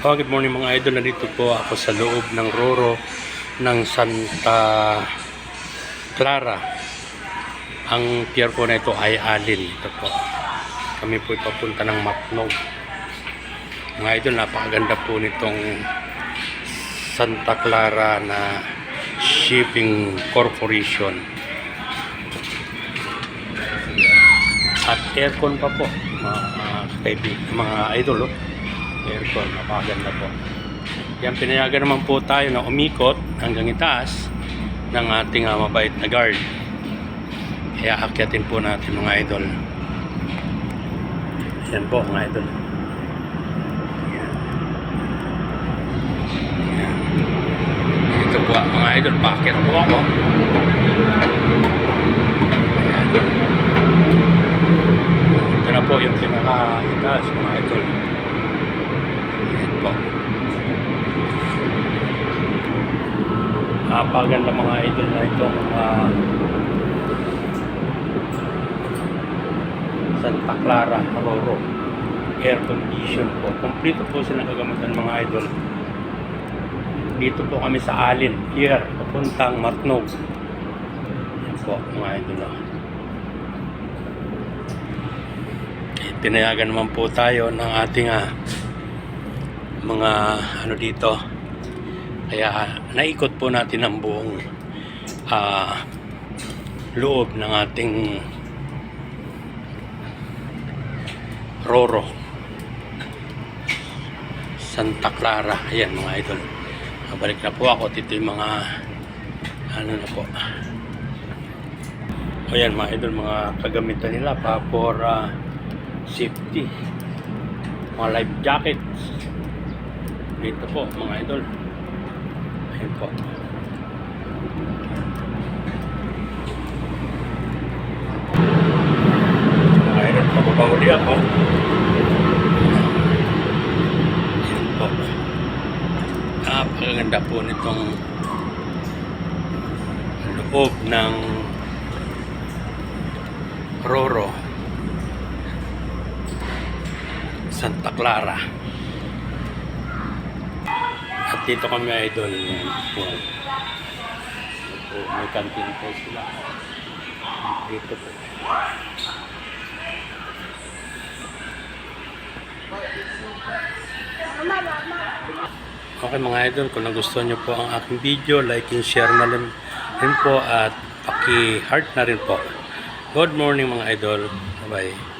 Oh, good morning mga idol. Nandito po ako sa loob ng Roro ng Santa Clara. Ang pier po na ito ay Alin. Ito po. Kami po papunta ng Macnog. Mga idol, napakaganda po nitong Santa Clara na Shipping Corporation. At aircon pa po, mga idol. Aircon, napakaganda po. Yan, pinayagan naman po tayo na umikot hanggang itaas ng ating mabait na guard. Kaya akyatin po natin mga idol. Yan po mga idol. Yan. Yan. Ito po mga idol, packet po ako. Yan. Ito na po yung pinaka-itaas mga idol. Napaganda mga idol na itong Santa Clara, Roro. Air condition po. Kompleto po silang kagamitan mga idol. Dito po kami sa Alin, pier, papuntang Macnog. Yan po mga idol. Pinayagan naman po tayo ng ating mga ano dito. Kaya naikot po natin ang buong loob ng ating Roro Santa Clara. Ayan mga idol, balik na po ako. Dito yung mga ano na po. Ayan mga idol, mga kagamitan nila pa for safety, mga life jackets dito po mga idol. Ayan po. Mga idol, pababawali ako. Ayan po. Napakaganda po nitong loob ng Roro Santa Clara. At dito kami idol. May canteen po sila. Dito po. Okay mga idol, kung nagustuhan nyo po ang aking video, like and share na rin po at paki-heart na rin po. Good morning mga idol. Bye bye.